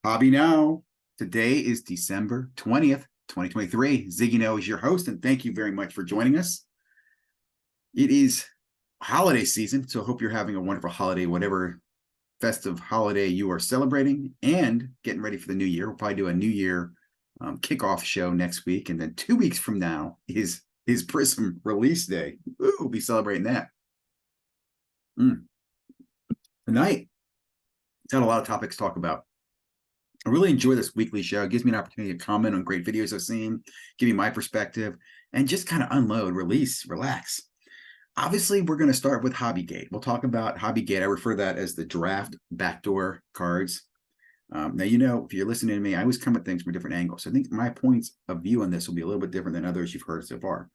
Hobby Now. Today is December 20th, 2023. ZiggyNo is your host, and thank you very much for joining us. It is holiday season, so I hope you're having a wonderful holiday, whatever festive holiday you are celebrating, and getting ready for the new year. We'll probably do a new year kickoff show next week, and then 2 weeks from now is Prizm release day. Ooh, we'll be celebrating that. Tonight, got a lot of topics to talk about. I really enjoy this weekly show. It gives me an opportunity to comment on great videos I've seen, give you my perspective, and just kind of unload, release, relax. Obviously, we're going to start with Hobbygate. We'll talk about Hobbygate. I refer to that as the draft backdoor cards. Now, you know, if you're listening to me, I always come at things from different angles. So I think my points of view on this will be a little bit different than others you've heard so far.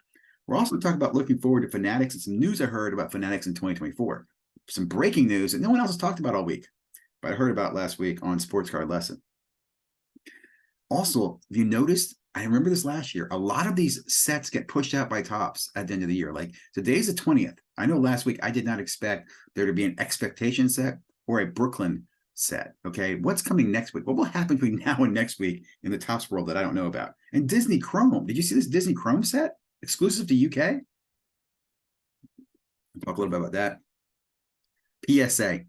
We're also talking about looking forward to Fanatics and some news I heard about Fanatics in 2024. Some breaking news that no one else has talked about all week, but I heard about last week on Sports Card Lesson. Also, if you noticed, I remember this last year, a lot of these sets get pushed out by Topps at the end of the year. Like today's the 20th. I know last week I did not expect there to be an Xpectation set or a Brooklyn set. Okay, what's coming next week? What will happen between now and next week in the Topps world that I don't know about? And Disney Chrome. Did you see this Disney Chrome set exclusive to UK? I'll talk a little bit about that. PSA.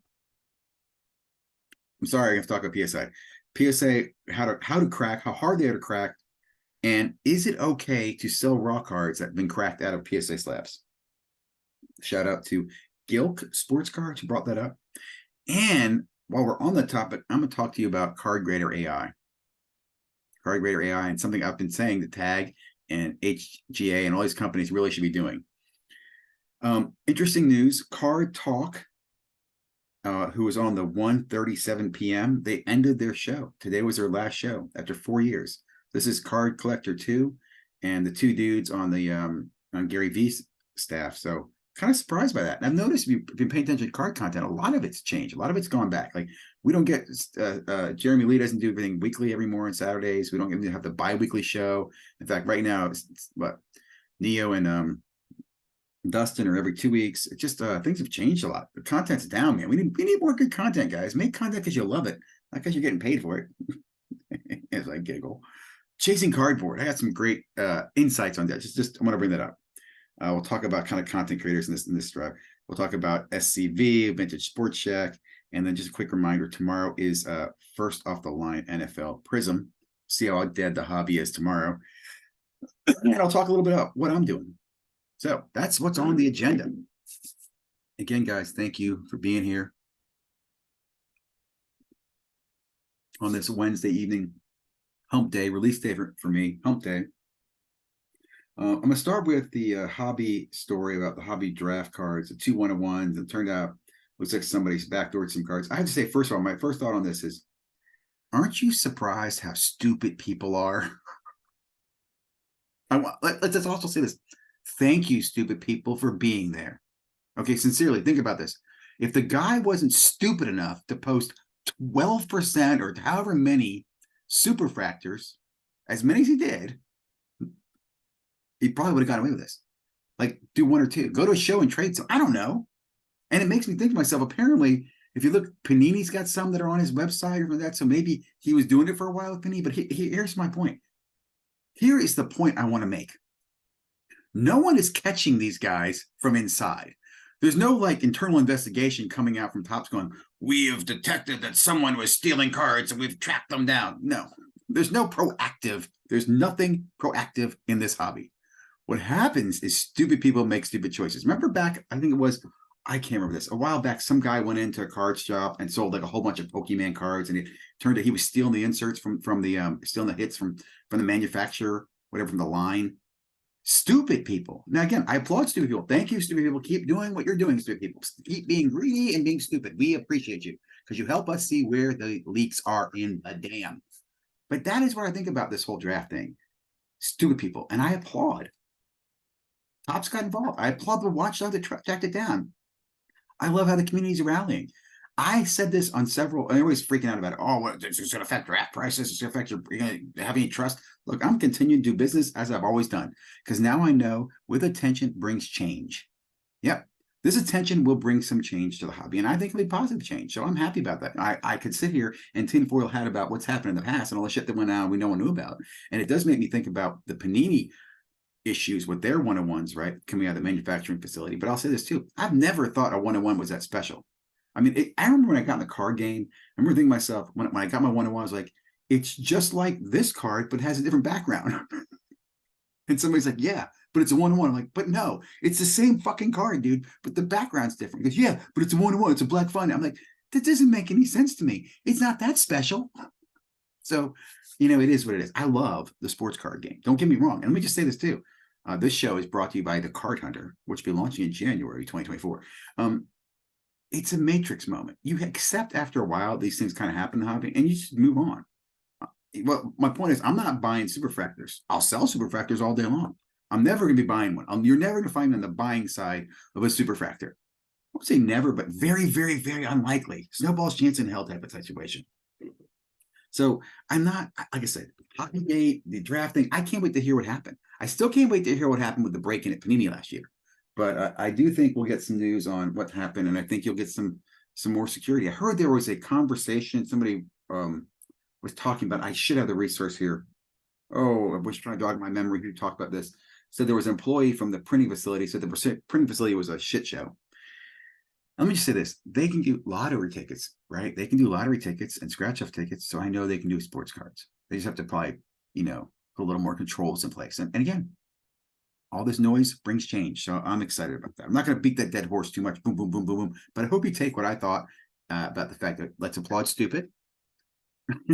I'm sorry, I have to talk about PSA. PSA, how to crack, how hard they are to crack, and is it okay to sell raw cards that have been cracked out of PSA slabs? Shout out to GilkSportsCards who brought that up. And while we're on the topic, I'm going to talk to you about CardGraderAI. CardGraderAI, and something I've been saying that TAG and HGA and all these companies really should be doing. Interesting news, Card Talk, who was on the 1:37 p.m. They ended their show. Today was their last show after 4 years. This is Card Collector 2 and the two dudes on the on Gary V's staff. So kind of surprised by that. And I've noticed if you've been paying attention to card content, a lot of it's changed. A lot of it's gone back. Like we don't get Jeremy Lee doesn't do everything weekly every morning, Saturdays. We don't even have the bi-weekly show. In fact, right now it's what Neo and Dustin or every 2 weeks. It just things have changed a lot. The content's down, man. We need more good content, guys. Make content because you love it, not because you're getting paid for it. As I giggle. Chasing Cardboard. I got some great insights on that. Just I want to bring that up. We'll talk about kind of content creators in this drive. We'll talk about SCV, Vintage Sports Check, and then just a quick reminder: tomorrow is first off the line NFL Prizm. See how dead the hobby is tomorrow, and I'll talk a little bit about what I'm doing. So that's what's on the agenda. Again, guys, thank you for being here on this Wednesday evening, hump day, release day for me, hump day. I'm going to start with the hobby story about the hobby draft cards, the 2 101s. It turned out, looks like somebody's backdoored some cards. I have to say, first of all, my first thought on this is, aren't you surprised how stupid people are? Let's also say this. Thank you, stupid people, for being there. Okay, sincerely, think about this. If the guy wasn't stupid enough to post 12% or however many superfractors, as many as he did, he probably would have gotten away with this. Like, do 1 or 2. Go to a show and trade some. I don't know. And it makes me think to myself, apparently, if you look, Panini's got some that are on his website or that, so maybe he was doing it for a while with Panini, but here's my point. Here is the point I want to make. No one is catching these guys from inside. There's no like internal investigation coming out from Topps going, we have detected that someone was stealing cards and we've tracked them down. No, there's no proactive. There's nothing proactive in this hobby. What happens is stupid people make stupid choices. Remember back, I think it was, I can't remember this, a while back, some guy went into a card shop and sold like a whole bunch of Pokemon cards, and it turned out he was stealing the inserts from the stealing the hits from the manufacturer, whatever, from the line. Stupid people. Now, again, I applaud stupid people. Thank you, stupid people. Keep doing what you're doing, stupid people. Keep being greedy and being stupid. We appreciate you because you help us see where the leaks are in the dam. But that is what I think about this whole draft thing. Stupid people. And I applaud. Topps got involved. I applaud the watchdog that tracked it down. I love how the community is rallying. I said this on several, and everybody's freaking out about it. Oh, what, it's going to affect draft prices. It's going to affect you're going to have any trust. Look, I'm continuing to do business as I've always done because now I know with attention brings change. Yep. This attention will bring some change to the hobby, and I think it'll be positive change. So I'm happy about that. I could sit here and tinfoil hat about what's happened in the past and all the shit that went on we no one knew about. And it does make me think about the Panini issues with their one-on-ones, right, coming out of the manufacturing facility. But I'll say this too. I've never thought a one-on-one was that special. I mean, I remember when I got in the card game, I remember thinking to myself, when I got my one-on-one, I was like, it's just like this card, but has a different background. And somebody's like, yeah, but it's a one-on-one. I'm like, but no, it's the same fucking card, dude, but the background's different. He goes, yeah, but it's a one-on-one. It's a black fun. I'm like, that doesn't make any sense to me. It's not that special. So, you know, it is what it is. I love the sports card game. Don't get me wrong. And let me just say this too. This show is brought to you by the Card Hunter, which will be launching in January 2024. It's a matrix moment. You accept after a while these things kind of happen in the hobby, and you just move on. Well, my point is, I'm not buying superfractors. I'll sell superfractors all day long. I'm never going to be buying one. You're never going to find me on the buying side of a superfractor. I won't say never, but very, very, very unlikely. Snowball's chance in hell type of situation. So I'm not, like I said, Hockeygate, the draft thing, I can't wait to hear what happened. I still can't wait to hear what happened with the break-in at Panini last year. But I do think we'll get some news on what happened, and I think you'll get some more security. I heard there was a conversation, somebody was talking about, I should have the resource here. Oh, I was trying to jog my memory who talked about this. So there was an employee from the printing facility, said the printing facility was a shit show. Let me just say this. They can do lottery tickets, right? They can do lottery tickets and scratch-off tickets, so I know they can do sports cards. They just have to probably, you know, put a little more controls in place. And again, all this noise brings change. So I'm excited about that. I'm not going to beat that dead horse too much. Boom, boom, boom, boom, boom. But I hope you take what I thought about the fact that let's applaud stupid.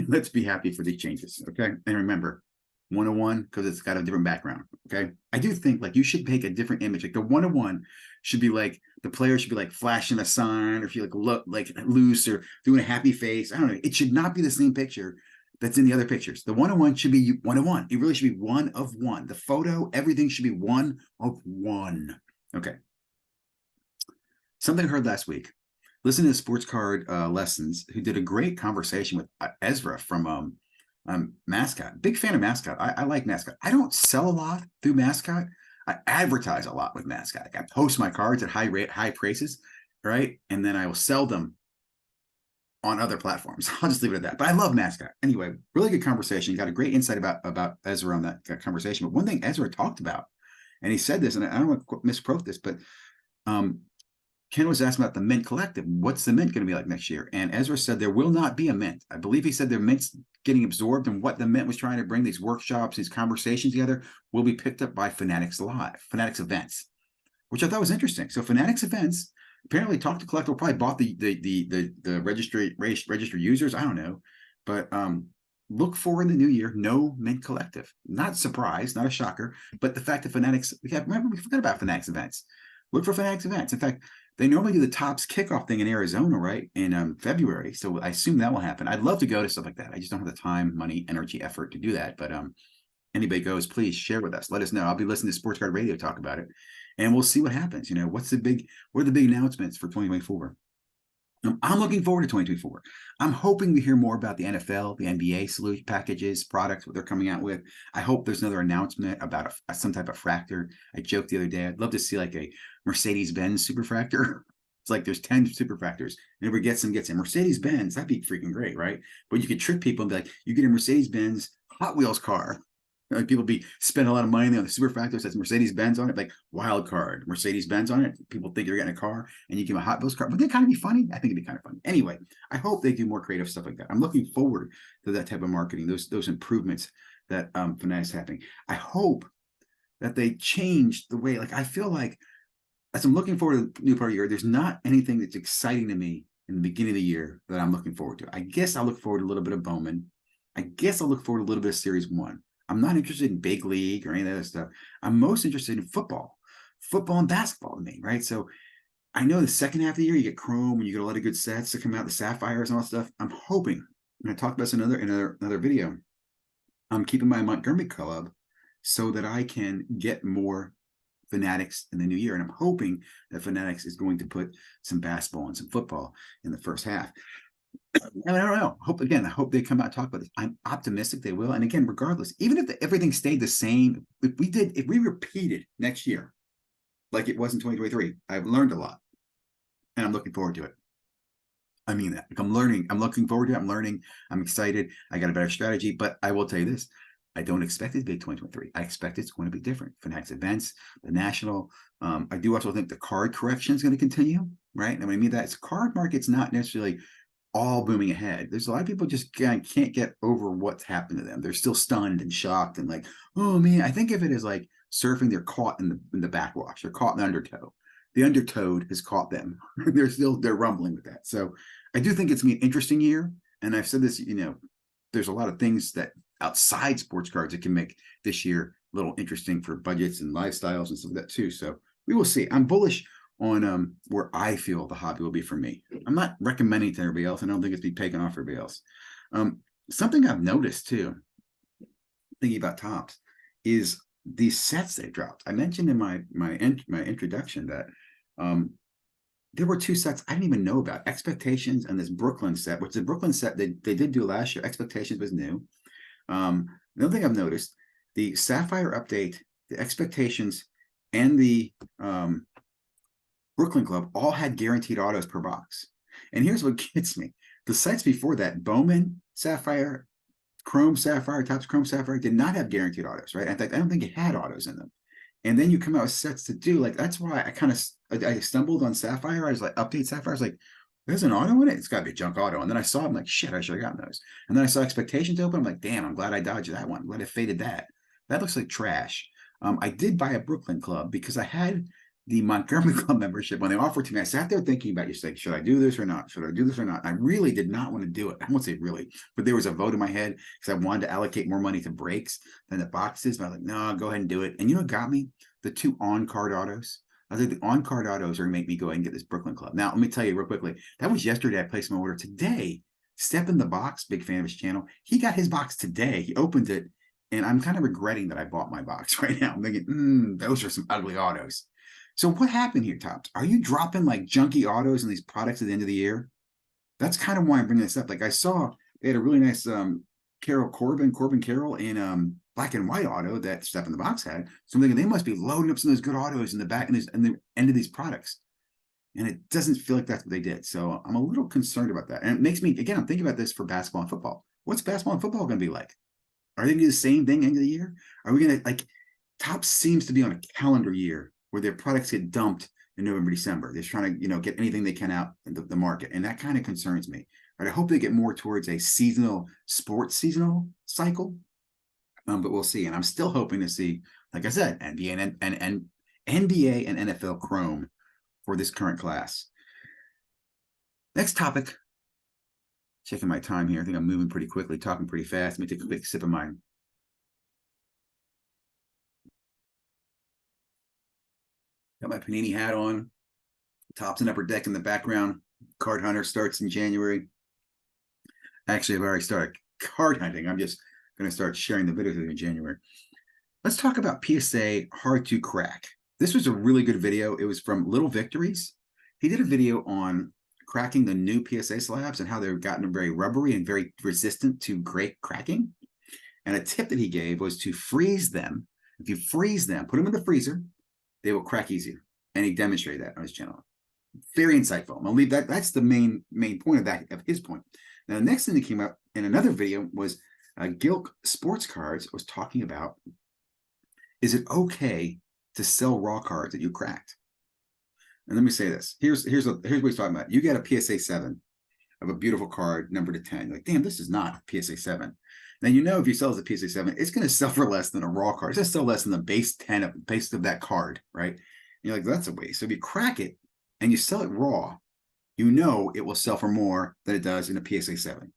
Let's be happy for these changes. Okay. And remember, 101, because it's got a different background. Okay. I do think like you should make a different image. Like the 101 should be like the player should be like flashing a sign, or if you look like loose or doing a happy face. I don't know. It should not be the same picture that's in the other pictures. The 101 should be 101. It really should be one of one. The photo, everything should be one of one. Okay. Something I heard last week. Listen to the Sports Card Lessons, who did a great conversation with Ezra from Mascot. Big fan of Mascot. I like Mascot. I don't sell a lot through Mascot. I advertise a lot with Mascot. I post my cards at high prices, right? And then I will sell them on other platforms. I'll just leave it at that. But I love Mascot. Anyway, really good conversation. Got a great insight about Ezra on that conversation. But one thing Ezra talked about, and he said this, and I don't want to misquote this, but Ken was asked about the Mint Collective. What's the Mint going to be like next year? And Ezra said there will not be a Mint. I believe he said their Mint's getting absorbed, and what the Mint was trying to bring, these workshops, these conversations together, will be picked up by Fanatics Live, Fanatics Events, which I thought was interesting. So Fanatics Events apparently Talk to Collectible probably bought the registered users. I don't know, but look for in the new year, no Mint Collective. Not surprised, not a shocker, but the fact that Fanatics, remember we forgot about Fanatics Events. Look for Fanatics Events. In fact, they normally do the Topps kickoff thing in Arizona, right, in February. So I assume that will happen. I'd love to go to stuff like that. I just don't have the time, money, energy, effort to do that. But anybody goes, please share with us. Let us know. I'll be listening to Sports Card Radio talk about it, and we'll see what happens. You know, what are the big announcements for 2024? I'm looking forward to 2024. I'm hoping we hear more about the NFL, the NBA solution packages, products, what they're coming out with. I hope there's another announcement about some type of fractor. I joked the other day, I'd love to see like a Mercedes-Benz superfractor. It's like there's 10 superfractors, and whoever gets them gets a Mercedes-Benz. That'd be freaking great, right? But you could trick people and be like, you get a Mercedes-Benz Hot Wheels car. Like people spend a lot of money on the superfractor that says Mercedes-Benz on it, like wild card, Mercedes-Benz on it. People think you're getting a car, and you give them a Hot Wheels car. Would that kind of be funny? I think it'd be kind of funny. Anyway, I hope they do more creative stuff like that. I'm looking forward to that type of marketing, those improvements that Fanatics happening. I hope that they change the way, like I feel like as I'm looking forward to the new part of the year, there's not anything that's exciting to me in the beginning of the year that I'm looking forward to. I guess I'll look forward to a little bit of Bowman. I guess I'll look forward to a little bit of Series 1. I'm not interested in big league or any of that other stuff. I'm most interested in football and basketball to me, right? So I know the second half of the year, you get Chrome and you get a lot of good sets to come out, the Sapphires and all that stuff. I'm hoping, and I talked about this in another video, I'm keeping my Montgomery club so that I can get more Fanatics in the new year. And I'm hoping that Fanatics is going to put some basketball and some football in the first half. I don't know. I hope they come out and talk about this. I'm optimistic they will. And again, regardless, even if everything stayed the same, if we repeated next year, like it was in 2023. I've learned a lot, and I'm looking forward to it. I mean that. Like I'm learning. I'm looking forward to it. I'm learning. I'm excited. I got a better strategy. But I will tell you this. I don't expect it to be 2023. I expect it's going to be different. Fanatics events, the national. I do also think the card correction is going to continue, right? And when I mean that, it's card market's not necessarily all booming ahead. There's a lot of people just can't get over what's happened to them. They're still stunned and shocked and like, oh man. I think of it as like surfing. They're caught in the backwash. They're caught in the undertow. The undertowed has caught them. they're rumbling with that. So I do think it's gonna be an interesting year. And I've said this, there's a lot of things that outside sports cards that can make this year a little interesting for budgets and lifestyles and stuff like that too. So we will see. I'm bullish on where I feel the hobby will be for me. I'm not recommending to everybody else. I don't think it's be taken off for everybody else. Something I've noticed too, thinking about Topps, is these sets they dropped. I mentioned in my introduction that there were 2 sets I didn't even know about: Xpectations and this Brooklyn set, which the Brooklyn set they did do last year. Xpectations was new. Another thing I've noticed, the Sapphire update, the Xpectations, and the Brooklyn Club all had guaranteed autos per box. And here's what gets me. The sets before that, Bowman, Sapphire, Chrome Sapphire, Topps Chrome Sapphire, did not have guaranteed autos, right? In fact, I don't think it had autos in them. And then you come out with sets to do, like, that's why I stumbled on Sapphire. I was like, update Sapphire. I was like, there's an auto in it? It's got to be a junk auto. And then I saw it, I'm like, shit, I should have gotten those. And then I saw Xpectations open. I'm like, damn, I'm glad I dodged that one. I'm glad I faded that. That looks like trash. I did buy a Brooklyn Club because I had the Montgomery Club membership. When they offered to me, I sat there thinking about it, like, should I do this or not? Should I do this or not? I really did not want to do it. I won't say really, but there was a vote in my head because I wanted to allocate more money to breaks than the boxes. But I was like, no, go ahead and do it. And you know what got me? The 2 on-card autos. I think the on-card autos are going to make me go ahead and get this Brooklyn Club. Now, let me tell you real quickly. That was yesterday. I placed my order. Today, Step in the Box, big fan of his channel, he got his box today. He opened it, and I'm kind of regretting that I bought my box right now. I'm thinking, those are some ugly autos. So what happened here, Topps? Are you dropping like junky autos in these products at the end of the year? That's kind of why I'm bringing this up. Like I saw they had a really nice Corbin Carroll in black and white auto that Step in the Box had. So I'm thinking they must be loading up some of those good autos in the back and the end of these products. And it doesn't feel like that's what they did. So I'm a little concerned about that. And it makes me, again, I'm thinking about this for basketball and football. What's basketball and football going to be like? Are they going to do the same thing end of the year? Are we going to, like, Topps seems to be on a calendar year where their products get dumped in November, December. They're trying to, get anything they can out in the market. And that kind of concerns me. But I hope they get more towards a seasonal cycle. But we'll see. And I'm still hoping to see, like I said, NBA and NBA and NFL Chrome for this current class. Next topic. Checking my time here. I think I'm moving pretty quickly, talking pretty fast. Let me take a quick sip of mine. Got my Panini hat on. Topps and Upper Deck in the background. Card Hunter starts in January. Actually, I've already started card hunting. I'm just going to start sharing the videos with you in January. Let's talk about PSA hard to crack. This was a really good video. It was from Little Victories. He did a video on cracking the new PSA slabs and how they've gotten very rubbery and very resistant to great cracking. And a tip that he gave was to freeze them. If you freeze them, put them in the freezer, they will crack easier. And he demonstrated that on his channel. Very insightful. I'm gonna leave that. That's the main point of his point. Now, the next thing that came up in another video was GilkSportsCards was talking about, is it okay to sell raw cards that you cracked? And let me say this. Here's what he's talking about. You get a PSA 7 of a beautiful card, numbered to 10. You're like, damn, this is not a PSA 7. Now, if you sell as a PSA 7, it's going to sell for less than a raw card. It's going to sell less than the base 10 of that card, right? And you're like, that's a waste. So if you crack it and you sell it raw, it will sell for more than it does in a PSA 7.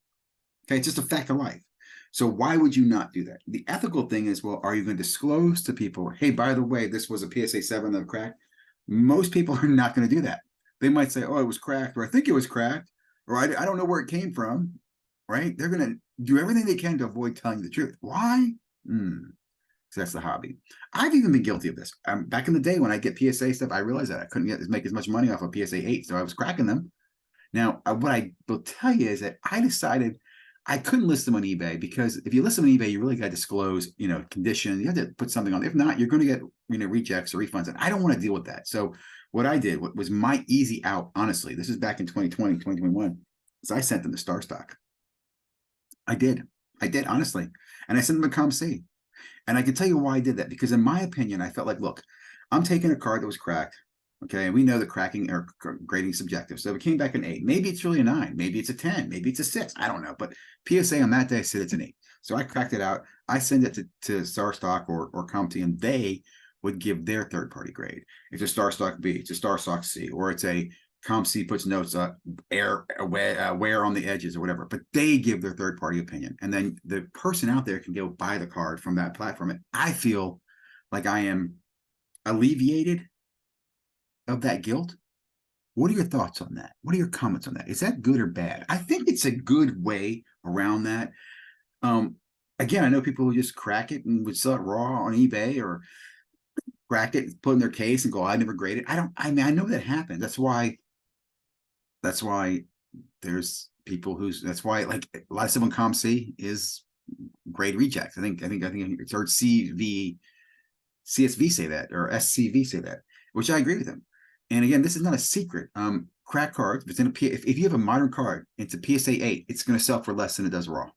Okay, it's just a fact of life. So why would you not do that? The ethical thing is, well, are you going to disclose to people, hey, by the way, this was a PSA 7 that cracked? Most people are not going to do that. They might say, oh, it was cracked, or I think it was cracked, or I don't know where it came from, right? They're going to do everything they can to avoid telling the truth. Why? So that's the hobby. I've even been guilty of this. Back in the day when I get PSA stuff, I realized that I couldn't make as much money off of PSA 8, so I was cracking them. Now, what I will tell you is that I decided I couldn't list them on eBay because if you list them on eBay, you really got to disclose, condition. You have to put something on. If not, you're going to get, rejects or refunds. And I don't want to deal with that. So what I did, what was my easy out, honestly, this is back in 2020, 2021, is I sent them to Star Stock. I did, honestly. And I sent them to ComC. And I can tell you why I did that. Because in my opinion, I felt like, look, I'm taking a card that was cracked. Okay, and we know the cracking or grading is subjective. So it came back an 8. Maybe it's really a 9. Maybe it's a 10. Maybe it's a 6. I don't know. But PSA on that day said it's an 8. So I cracked it out. I send it to StarStock or ComC, and they would give their third-party grade. It's a StarStock B, it's a StarStock C, or it's a ComC puts notes wear on the edges or whatever. But they give their third-party opinion, and then the person out there can go buy the card from that platform. And I feel like I am alleviated of that guilt. What are your thoughts on that? What are your comments on that? Is that good or bad? I think it's a good way around that. Again, I know people who just crack it and would sell it raw on eBay or crack it, put in their case and go, I never graded. I know that happens. That's why there's people that's why like a lot of stuff on ComC is grade rejects. I think it's heard CSV say that or SCV say that, which I agree with them. And again, this is not a secret. Crack cards, if if you have a modern card, it's a PSA 8, it's going to sell for less than it does raw,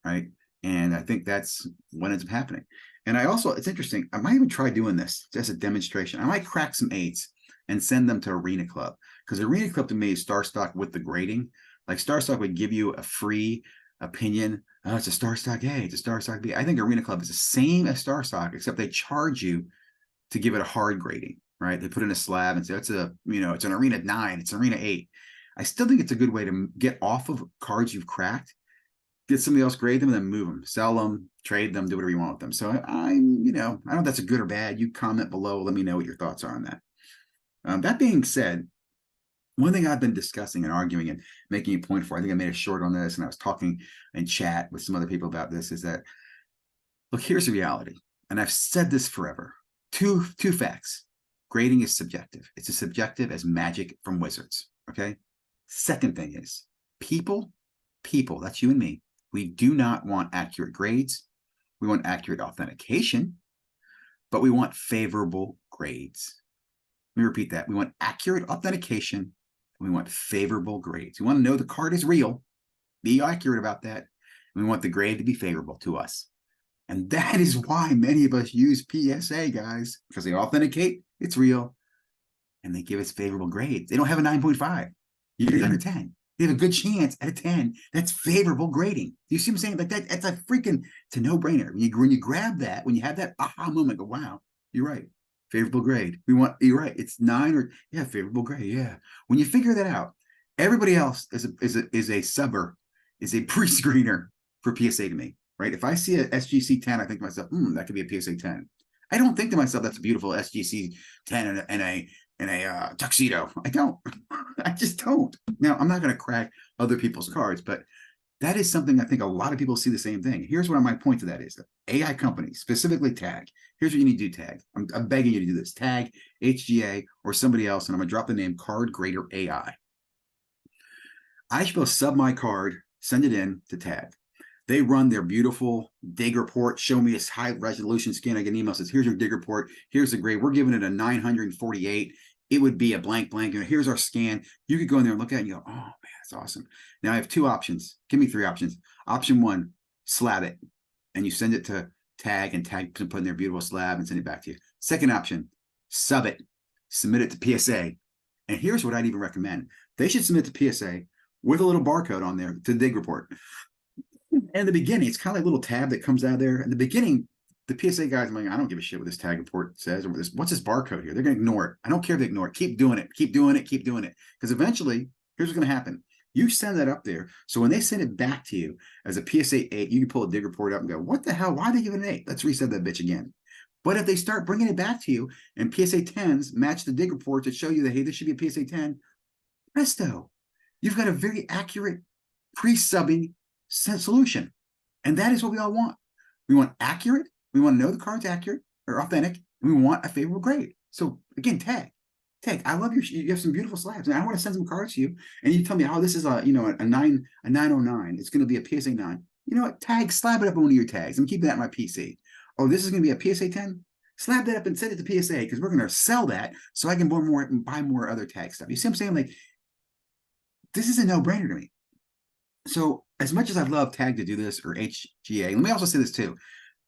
right? And I think that's what ends up happening. And it's interesting. I might even try doing this as a demonstration. I might crack some 8s and send them to Arena Club, because Arena Club to me is StarStock with the grading. Like StarStock would give you a free opinion. Oh, it's a StarStock A, it's a StarStock B. I think Arena Club is the same as StarStock, except they charge you to give it a hard grading. Right, they put in a slab and say it's it's an Arena 9, it's Arena 8. I still think it's a good way to get off of cards you've cracked, get somebody else grade them, and then move them, sell them, trade them, do whatever you want with them. So I don't know if that's a good or bad. You comment below, let me know what your thoughts are on that. That being said, one thing I've been discussing and arguing and making a point for, I think I made a short on this, and I was talking in chat with some other people about this, is that, look, here's the reality, and I've said this forever. Two facts. Grading is subjective. It's as subjective as magic from wizards, okay? Second thing is, people, that's you and me, we do not want accurate grades. We want accurate authentication, but we want favorable grades. Let me repeat that. We want accurate authentication, and we want favorable grades. We want to know the card is real, be accurate about that, and we want the grade to be favorable to us. And that is why many of us use PSA, guys, because they authenticate, it's real, and they give us favorable grades. They don't have a 9.5. You get under 10. They have a good chance at a 10. That's favorable grading. You see what I'm saying? Like that's a freaking, it's a no-brainer. When you grab that, when you have that aha moment, go, wow, you're right. Favorable grade. You're right. It's 9 or, yeah, favorable grade. Yeah. When you figure that out, everybody else is a subber, is a pre-screener for PSA to me. Right? If I see a SGC 10, I think to myself, that could be a PSA 10. I don't think to myself, that's a beautiful SGC 10 and a tuxedo. I don't. I just don't. Now, I'm not going to crack other people's cards, but that is something I think a lot of people see the same thing. Here's what my point to that is. AI companies, specifically Tag. Here's what you need to do, Tag. I'm begging you to do this. Tag, HGA, or somebody else, and I'm going to drop the name CardGraderAI. I should be able to sub my card, send it in to Tag. They run their beautiful dig report, show me this high resolution scan. I get an email that says, here's your dig report. Here's the grade. We're giving it a 948. It would be a blank. Here's our scan. You could go in there and look at it and you go, oh, man, that's awesome. Now I have 2 options. Give me 3 options. Option 1, slab it. And you send it to Tag, and Tag can put in their beautiful slab and send it back to you. Second option, sub it. Submit it to PSA. And here's what I'd even recommend. They should submit to PSA with a little barcode on there to the dig report. In the beginning, it's kind of like a little tab that comes out of there. In the beginning, the PSA guys, I'm like, I don't give a shit what this tag report says or what's this barcode here. They're going to ignore it. I don't care if they ignore it. Keep doing it. Keep doing it. Keep doing it. Because eventually, here's what's going to happen. You send that up there. So when they send it back to you as a PSA 8, you can pull a dig report up and go, what the hell? Why did they give it an 8? Let's reset that bitch again. But if they start bringing it back to you and PSA 10s match the dig reports that show you that, hey, this should be a PSA 10, presto. You've got a very accurate pre-subbing solution. And that is what we all want. We want accurate. We want to know the card's accurate or authentic. And we want a favorable grade. So again, Tag. Tag, I love you have some beautiful slabs, and I want to send some cards to you. And you tell me, oh, this is a a 909. It's going to be a PSA 9. You know what? Tag, slab it up on one of your tags. I'm keeping that in my PC. Oh, this is going to be a PSA 10. Slab that up and send it to PSA because we're going to sell that so I can buy more other tag stuff. You see what I'm saying? Like, this is a no-brainer to me. So as much as I'd love Tag to do this or HGA, let me also say this too.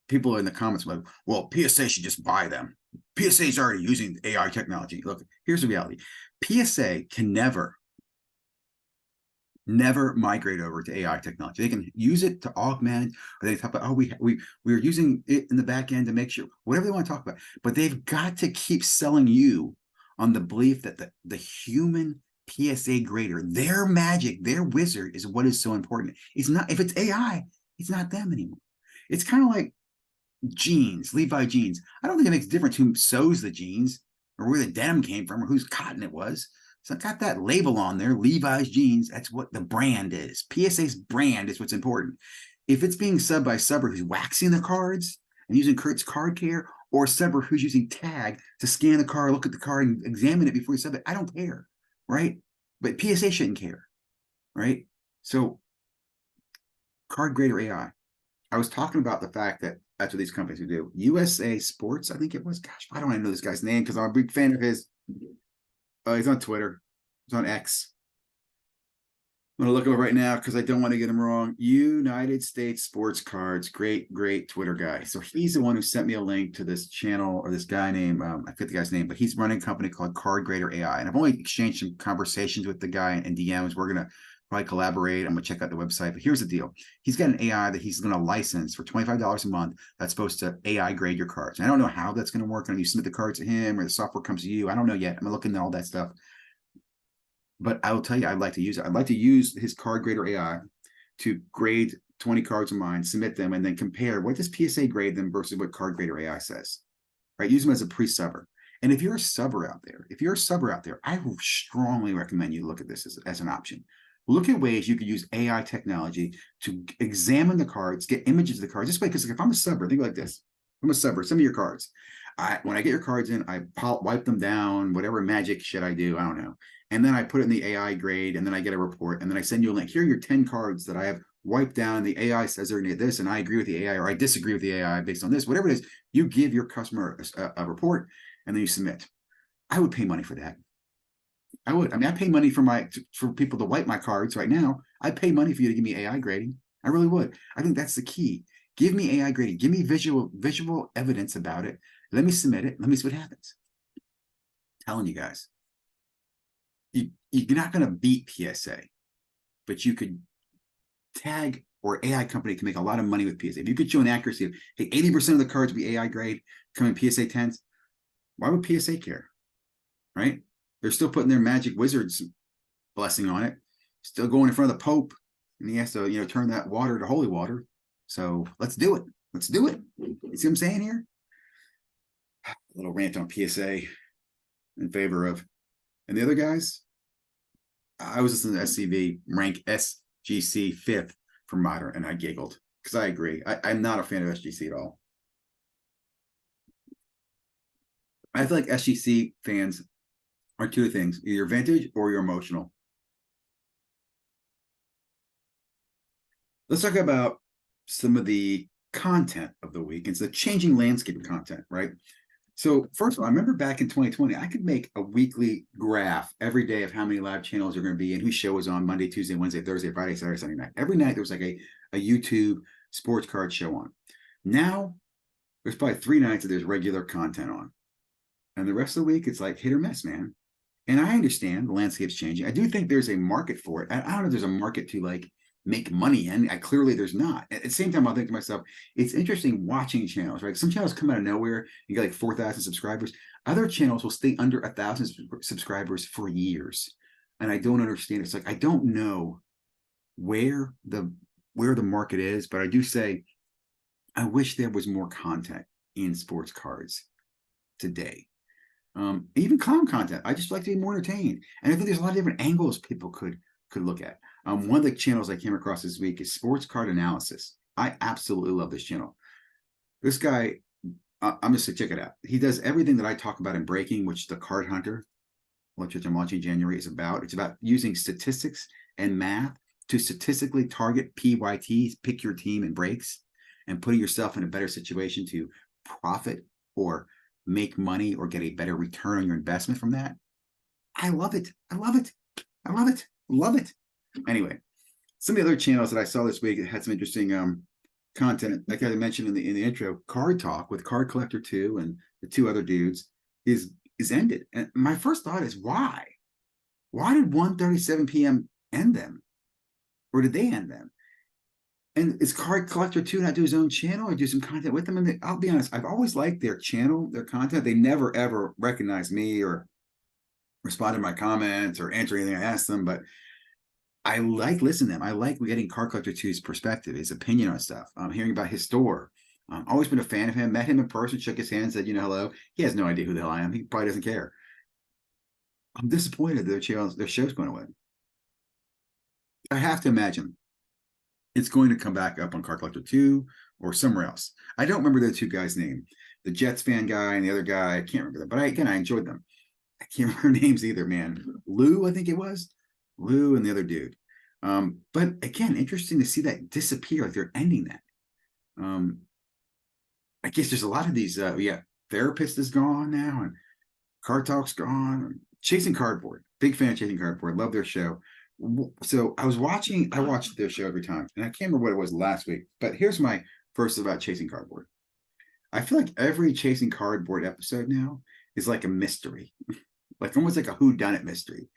People in the comments like, well, PSA should just buy them. PSA is already using AI technology. Look, here's the reality. PSA can never migrate over to AI technology. They can use it to augment, or they talk about, oh, we're using it in the back end to make sure, whatever they want to talk about. But they've got to keep selling you on the belief that the human PSA grader, their magic, their wizard is what is so important. It's not, if it's AI, it's not them anymore. It's kind of like jeans, Levi jeans. I don't think it makes a difference who sews the jeans or where the denim came from or whose cotton it was. So it's got that label on there, Levi's jeans. That's what the brand is. PSA's brand is what's important. If it's being subbed by a subber who's waxing the cards and using Kurt's Card Care, or a subber who's using Tag to scan the card, look at the card, and examine it before you sub it, I don't care, right? But PSA shouldn't care, right? So CardGraderAI. I was talking about the fact that that's what these companies do. USA Sports, I think it was. Gosh, why don't I know this guy's name? Because I'm a big fan of his. He's on Twitter. He's on X. I'm going to look him up right now because I don't want to get him wrong. United States Sports Cards. Great, great Twitter guy. So he's the one who sent me a link to this channel or this guy named, I forget the guy's name, but he's running a company called CardGraderAI. And I've only exchanged some conversations with the guy in DMs. We're going to probably collaborate. I'm going to check out the website. But here's the deal. He's got an AI that he's going to license for $25 a month that's supposed to AI grade your cards. And I don't know how that's going to work. And you submit the cards to him or the software comes to you. I don't know yet. I'm looking at all that stuff. But I will tell you, I'd like to use it. I'd like to use his CardGraderAI to grade 20 cards of mine, submit them, and then compare what does PSA grade them versus what CardGraderAI says. Right? Use them as a pre-subber. And if you're a subber out there, I strongly recommend you look at this as an option. Look at ways you could use AI technology to examine the cards, get images of the cards. This way, because if I'm a subber, think like this. I'm a subber, some of your cards. When I get your cards in, I wipe them down, whatever magic shit I do, I don't know. And then I put it in the AI grade, and then I get a report, and then I send you a link. Here are your 10 cards that I have wiped down. The AI says they're going to get this, and I agree with the AI, or I disagree with the AI based on this. Whatever it is, you give your customer a report, and then you submit. I would pay money for that. I would. I mean, I pay money for people to wipe my cards right now. I pay money for you to give me AI grading. I really would. I think that's the key. Give me AI grading. Give me visual evidence about it. Let me submit it. Let me see what happens. I'm telling you guys. You're not going to beat PSA, but you could Tag or AI company can make a lot of money with PSA. If you could show an accuracy of, hey, 80% of the cards be AI grade, coming PSA 10s, why would PSA care? Right? They're still putting their magic wizard's blessing on it, still going in front of the Pope, and he has to, turn that water to holy water. So let's do it. Let's do it. You see what I'm saying here? A little rant on PSA in favor of. And the other guys, I was listening to SCV rank SGC 5th for modern, and I giggled because I agree. I'm not a fan of SGC at all. I feel like SGC fans are two things: either vintage or you're emotional. Let's talk about some of the content of the week. It's the changing landscape of content, right? So first of all, I remember back in 2020, I could make a weekly graph every day of how many live channels are going to be and whose show was on Monday, Tuesday, Wednesday, Thursday, Friday, Saturday, Sunday night. Every night there was like a YouTube sports card show on. Now there's probably 3 nights that there's regular content on. And the rest of the week, it's like hit or miss, man. And I understand the landscape's changing. I do think there's a market for it. I don't know if there's a market to like make money in. Clearly there's not. At the same time, I'll think to myself, it's interesting watching channels, right? Some channels come out of nowhere, you get like 4,000 subscribers. Other channels will stay under 1,000 subscribers for years. And I don't understand. It's like, I don't know where the market is, but I do say, I wish there was more content in sports cards today. Even clown content. I just like to be more entertained. And I think there's a lot of different angles people could look at. One of the channels I came across this week is Sports Card Analysis. I absolutely love this channel. This guy, I'm just going to check it out. He does everything that I talk about in breaking, which is the card hunter. which I'm launching in January, is about. It's about using statistics and math to statistically target PYTs, pick your team and breaks, and putting yourself in a better situation to profit or make money or get a better return on your investment from that. I love it. I love it. I love it. Love it. Anyway, some of the other channels that I saw this week that had some interesting content, like I mentioned in the intro, Card Talk with Card Collector 2 and the two other dudes is ended. And my first thought is, why? Why did 1:37 p.m. end them? Or did they end them? And is Card Collector 2 not do his own channel or do some content with them? And I'll be honest, I've always liked their channel, their content. They never, ever recognize me or respond to my comments or answer anything I ask them. But I like listening to them. I like getting Card Collector 2's perspective, his opinion on stuff. I'm hearing about his store. Always been a fan of him. Met him in person, shook his hand, said, hello. He has no idea who the hell I am. He probably doesn't care. I'm disappointed their show's going away. I have to imagine it's going to come back up on Card Collector 2 or somewhere else. I don't remember the two guys' name. The Jets fan guy and the other guy, I can't remember them. But I enjoyed them. I can't remember names either, man. Lou, I think it was. Lou and the other dude. But again, interesting to see that disappear, like they're ending that. I guess there's a lot of these, Therapist is gone now, and Card Talk's gone. Chasing Cardboard, big fan of Chasing Cardboard, love their show. So I watched their show every time, and I can't remember what it was last week, but here's my first about Chasing Cardboard. I feel like every Chasing Cardboard episode now is like a mystery, like almost like a whodunit mystery.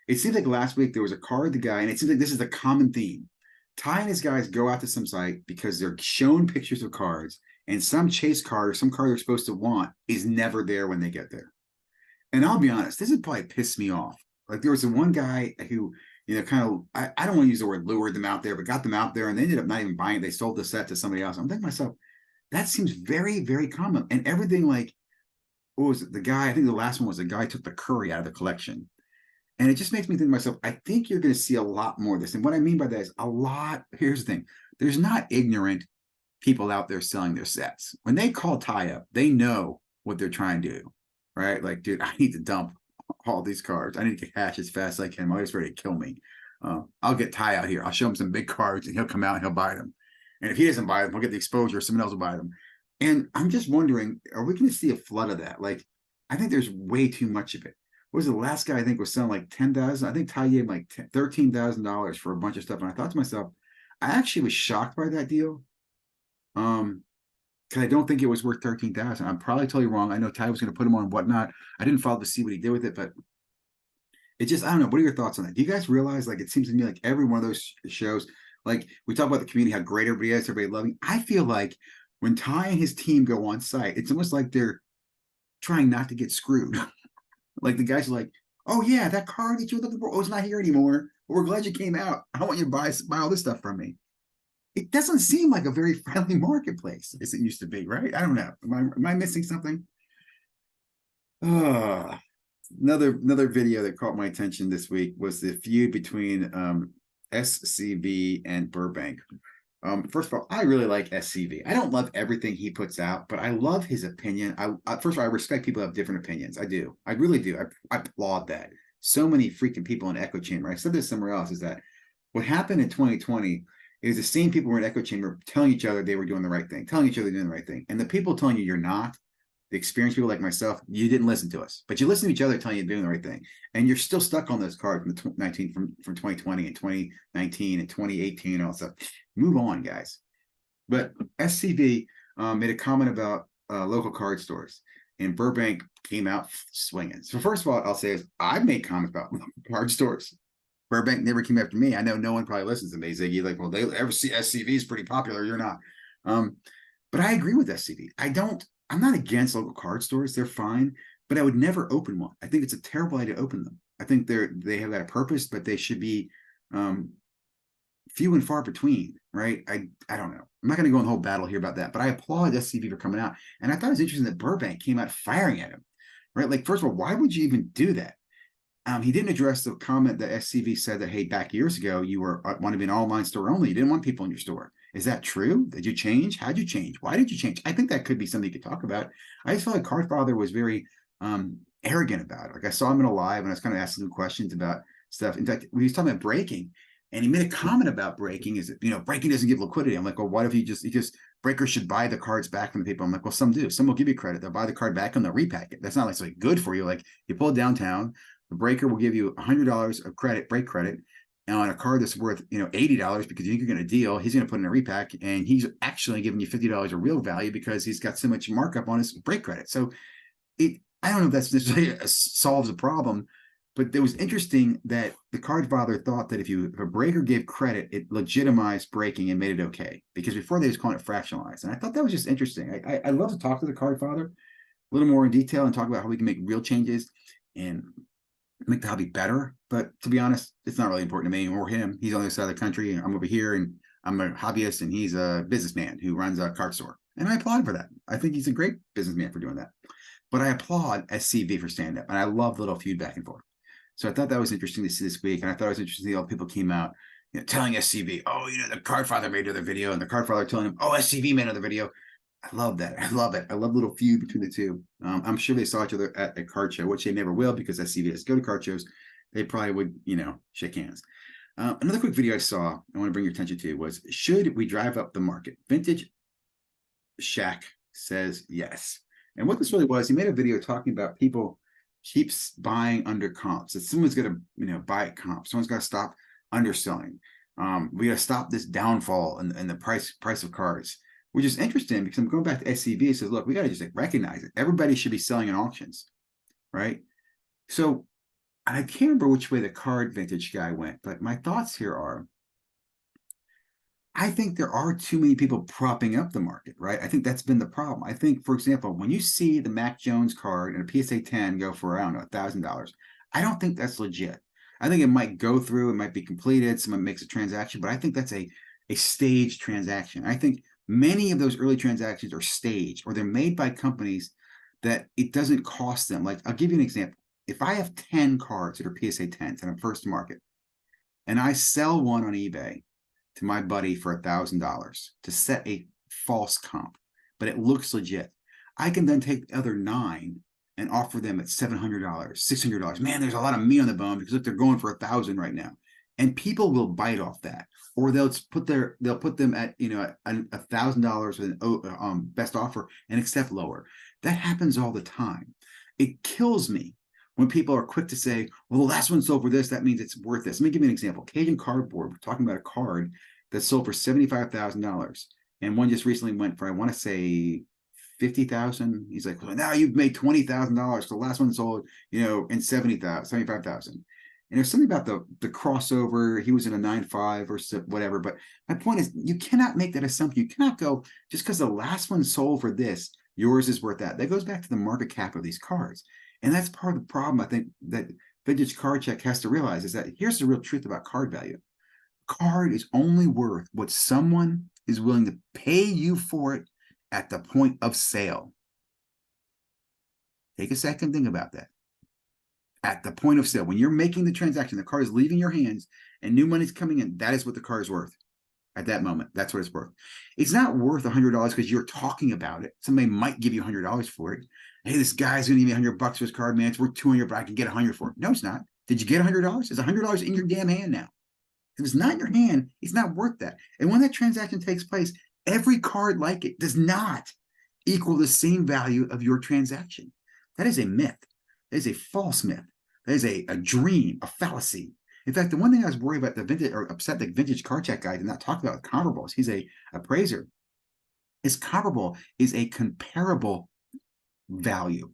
It seems like last week there was a card, the guy, and it seems like this is the common theme. Ty and his guys go out to some site because they're shown pictures of cards, and some chase card or some card they're supposed to want is never there when they get there. And I'll be honest, this would probably piss me off. Like there was one guy who, kind of, I don't want to use the word lured them out there, but got them out there and they ended up not even buying it. They sold the set to somebody else. I'm thinking to myself, that seems very, very common. And everything like, what was it? The guy, I think the last one was the guy took the curry out of the collection. And it just makes me think to myself, I think you're going to see a lot more of this. And what I mean by that is a lot. Here's the thing. There's not ignorant people out there selling their sets. When they call Ty up, they know what they're trying to do, right? Like, dude, I need to dump all these cards. I need to get cash as fast as I can. I'm always ready to kill me. I'll get Ty out here. I'll show him some big cards and he'll come out and he'll buy them. And if he doesn't buy them, he'll get the exposure. Someone else will buy them. And I'm just wondering, are we going to see a flood of that? Like, I think there's way too much of it. What was the last guy I think was selling like 10,000? I think Ty gave him like $13,000 for a bunch of stuff. And I thought to myself, I actually was shocked by that deal. Because I don't think it was worth 13,000. I'm probably totally wrong. I know Ty was going to put him on and whatnot. I didn't follow to see what he did with it, but it just, I don't know. What are your thoughts on that? Do you guys realize, like, it seems to me like every one of those shows, like we talk about the community, how great everybody is, everybody loving. I feel like when Ty and his team go on site, it's almost like they're trying not to get screwed. Like the guys are like, oh yeah, that card that you were looking for, oh, it's not here anymore. But we're glad you came out. I want you to buy all this stuff from me. It doesn't seem like a very friendly marketplace as it used to be, right? I don't know. Am I missing something? Another video that caught my attention this week was the feud between SCV and Burbank. First of all, I really like SCV. I don't love everything he puts out, but I love his opinion. First of all, I respect people who have different opinions. I do. I really do. I applaud that. So many freaking people in echo chamber. I said this somewhere else, is that what happened in 2020 is the same people who were in echo chamber telling each other they were doing the right thing, telling each other they're doing the right thing. And the people telling you you're not, the experienced people like myself, you didn't listen to us, but you listen to each other telling you you're doing the right thing. And you're still stuck on those cards from 2020 and 2019 and 2018 and all that stuff. Move on, guys. But SCV made a comment about local card stores, and Burbank came out swinging. So first of all, I'll say is I've made comments about card stores. Burbank never came after me. I know no one probably listens to me, Ziggy. Like, well, they ever see SCV is pretty popular. You're not. But I agree with SCV. I'm not against local card stores. They're fine, but I would never open one. I think it's a terrible idea to open them. I think they have got a purpose, but they should be few and far between, right? I don't know. I'm not going to go in the whole battle here about that, but I applaud SCV for coming out. And I thought it was interesting that Burbank came out firing at him, right? Like, first of all, why would you even do that? He didn't address the comment that SCV said that, hey, back years ago, you want to be an online store only. You didn't want people in your store. Is that true? Did you change? How'd you change? Why did you change? I think that could be something you could talk about. I just felt like Cardfather was very arrogant about it. Like I saw him in a live and I was kind of asking him questions about stuff. In fact, we was talking about breaking and he made a comment about breaking is, breaking doesn't give liquidity. I'm like, well, what if because breakers should buy the cards back from the people? I'm like, well, some do. Some will give you credit. They'll buy the card back and they'll repack it. That's not like good for you. Like you pull it downtown, the breaker will give you $100 of credit, break credit, on a card that's worth $80 because you think you're going to deal. He's going to put in a repack and he's actually giving you $50 of real value because he's got so much markup on his break credit. So I don't know if that's necessarily solves a problem, but it was interesting that the card father thought that if a breaker gave credit, it legitimized breaking and made it okay, because before they was calling it fractionalized. And I thought that was just interesting. I love to talk to the card father a little more in detail and talk about how we can make real changes and make the hobby better. But to be honest, it's not really important to me or him. He's on the other side of the country. I'm over here and I'm a hobbyist and he's a businessman who runs a card store. And I applaud for that. I think he's a great businessman for doing that. But I applaud SCV for stand up. And I love the little feud back and forth. So I thought that was interesting to see this week. And I thought it was interesting to see all people came out telling SCV, oh, the card father made another video. And the card father telling him, oh, SCV made another video. I love that. I love it. I love the little feud between the two. I'm sure they saw each other at a card show, which they never will because SCV doesn't go to card shows. They probably would, shake hands. Another quick video I saw, I want to bring your attention to was, should we drive up the market? Vintage Shack says yes. And what this really was, he made a video talking about people keeps buying under comps. That someone's going to, buy at comps. Someone's got to stop underselling. We got to stop this downfall in the price of cards, which is interesting because I'm going back to SCV. It says, look, we got to just recognize it. Everybody should be selling in auctions, right? So I can't remember which way the card vintage guy went, but my thoughts here are, I think there are too many people propping up the market, right? I think that's been the problem. I think, for example, when you see the Mac Jones card and a PSA 10 go for, I don't know, $1,000, I don't think that's legit. I think it might go through, it might be completed, someone makes a transaction, but I think that's a staged transaction. I think many of those early transactions are staged, or they're made by companies that it doesn't cost them. Like, I'll give you an example. If I have 10 cards that are PSA 10s and I'm first to market, and I sell one on eBay to my buddy for $1,000 to set a false comp, but it looks legit, I can then take the other 9 and offer them at $700, $600. Man, there's a lot of meat on the bone because look, they're going for $1,000 right now, and people will bite off that, or they'll put them at $1,000 with an best offer and accept lower. That happens all the time. It kills me when people are quick to say, well, the last one sold for this, that means it's worth this. Let me give you an example. Cajun Cardboard, we're talking about a card that sold for $75,000. And one just recently went for, I want to say, $50,000. He's like, well, now you've made $20,000. The last one sold, in $75,000. And there's something about the crossover. He was in a 9.5 or whatever. But my point is, you cannot make that assumption. You cannot go, just because the last one sold for this, yours is worth that. That goes back to the market cap of these cards. And that's part of the problem, I think, that Vintage Card Check has to realize, is that here's the real truth about card value. Card is only worth what someone is willing to pay you for it at the point of sale. Take a second, think about that. At the point of sale, when you're making the transaction, the card is leaving your hands and new money's coming in, that is what the card is worth. At that moment, that's what it's worth. It's not worth $100 because you're talking about it. Somebody might give you $100 for it. Hey, this guy's going to give me $100 for his card, man. It's worth $200, but I can get $100 for it. No, it's not. Did you get $100? It's $100 in your damn hand now. If it's not in your hand, it's not worth that. And when that transaction takes place, every card like it does not equal the same value of your transaction. That is a myth. That is a false myth. That is a dream, a fallacy. In fact, the one thing I was worried about, upset the Vintage Card Check guy did not talk about comparables. He's a appraiser. His comparable is a comparable value.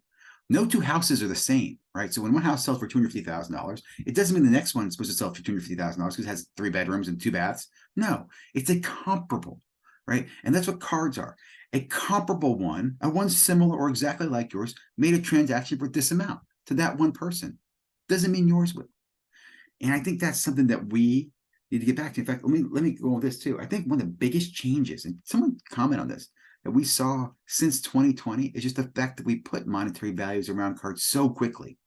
No two houses are the same, right? So when one house sells for $250,000, it doesn't mean the next one is supposed to sell for $250,000 because it has 3 bedrooms and 2 baths. No, it's a comparable, right? And that's what cards are. A comparable one, a one similar or exactly like yours, made a transaction for this amount to that one person. Doesn't mean yours will. And I think that's something that we need to get back to. In fact, let me go on this too. I think one of the biggest changes, and someone comment on this, that we saw since 2020 is just the fact that we put monetary values around cards so quickly.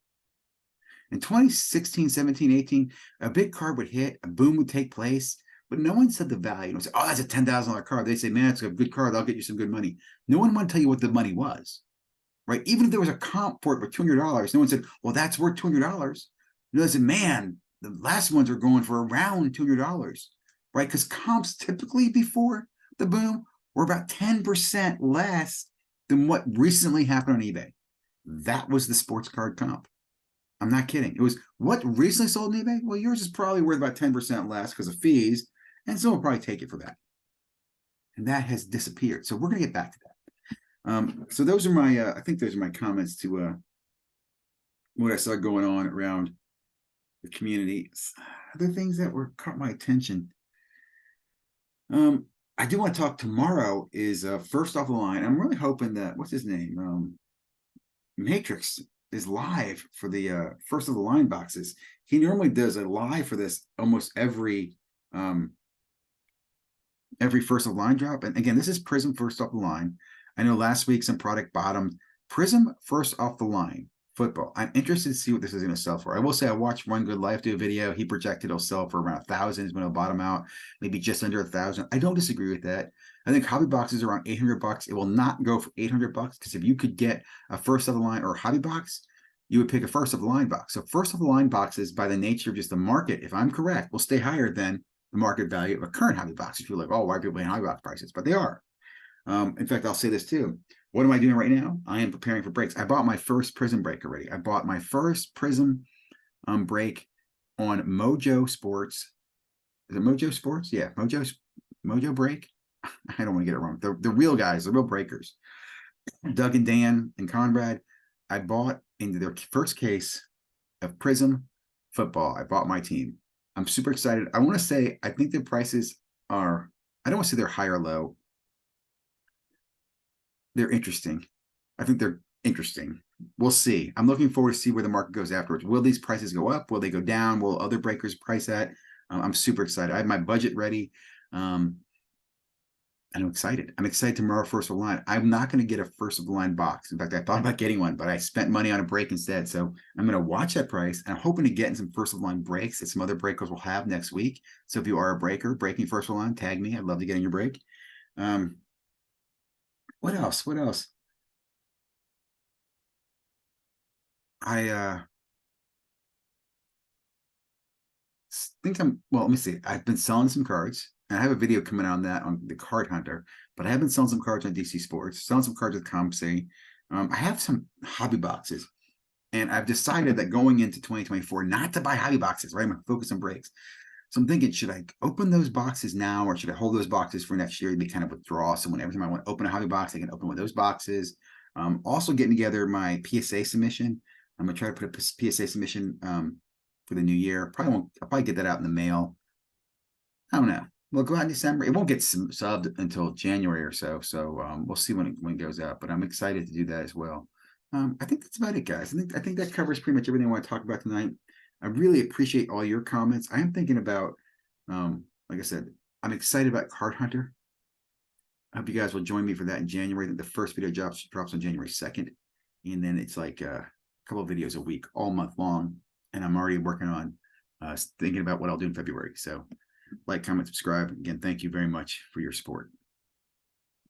In 2016, 17, 18, a big card would hit, a boom would take place, but no one said the value. No say, oh, that's a $10,000 card. They say, man, it's a good card. I'll get you some good money. No one want to tell you what the money was, right? Even if there was a comp for it for $200, no one said, well, that's worth $200. You know, they said, man, the last ones are going for around $200, right? Because comps typically before the boom were about 10% less than what recently happened on eBay. That was the sports card comp. I'm not kidding. It was what recently sold on eBay. Well, yours is probably worth about 10% less because of fees, and someone will probably take it for that. And that has disappeared. So we're going to get back to that. So those are my, I think those are my comments to what I saw going on around the community. Other things that were caught my attention. I do want to talk tomorrow is first off the line. I'm really hoping that, what's his name? Matrix is live for the first of the line boxes. He normally does a live for this almost every first of the line drop. And again, this is Prizm first off the line. I know last week some product bottomed. Prizm first off the line football. I'm interested to see what this is going to sell for. I will say I watched One Good Life do a video. He projected it'll sell for around 1,000 is when it'll bottom out, maybe just under 1,000. I don't disagree with that. I think hobby boxes are around $800. It will not go for $800 because if you could get a first of the line or a hobby box, you would pick a first of the line box. So first of the line boxes, by the nature of just the market, if I'm correct, will stay higher than the market value of a current hobby box. If you're like, oh, why are people paying hobby box prices? But they are. In fact, I'll say this too. What am I doing right now? I am preparing for breaks. I bought my first Prizm break already. I bought my first Prizm break on Mojo Sports. Is it Mojo Sports? Yeah, Mojo break. I don't want to get it wrong. The real guys, the real breakers. Doug and Dan and Conrad. I bought into their first case of Prizm football. I bought my team. I'm super excited. I want to say, I think the prices are, I don't want to say they're high or low. They're interesting. I think they're interesting. We'll see. I'm looking forward to see where the market goes afterwards. Will these prices go up? Will they go down? Will other breakers price at? I'm super excited. I have my budget ready. And I'm excited. I'm excited tomorrow, first of the line. I'm not going to get a first of the line box. In fact, I thought about getting one, but I spent money on a break instead. So I'm going to watch that price. And I'm hoping to get in some first of the line breaks that some other breakers will have next week. So if you are a breaker, breaking first of the line, tag me. I'd love to get in your break. What else? What else? I think well, let me see. I've been selling some cards, and I have a video coming on that on the Card Hunter, but I have been selling some cards on DC Sports, selling some cards with ComC. I have some hobby boxes, and I've decided that going into 2024, not to buy hobby boxes, right? I'm going to focus on breaks. So I'm thinking, should I open those boxes now, or should I hold those boxes for next year to be kind of withdraw? So when every time I want to open a hobby box, I can open one of those boxes. Also getting together my PSA submission. I'm gonna try to put a PSA submission for the new year. I'll probably get that out in the mail. I don't know. We'll go out in December. It won't get subbed until January or so. So we'll see when it goes out. But I'm excited to do that as well. I think that's about it, guys. I think that covers pretty much everything I want to talk about tonight. I really appreciate all your comments. I am thinking about, like I said, I'm excited about Card Hunter. I hope you guys will join me for that in January. I think the first video drops on January 2nd. And then it's like a couple of videos a week, all month long. And I'm already working on thinking about what I'll do in February. So like, comment, subscribe. Again, thank you very much for your support.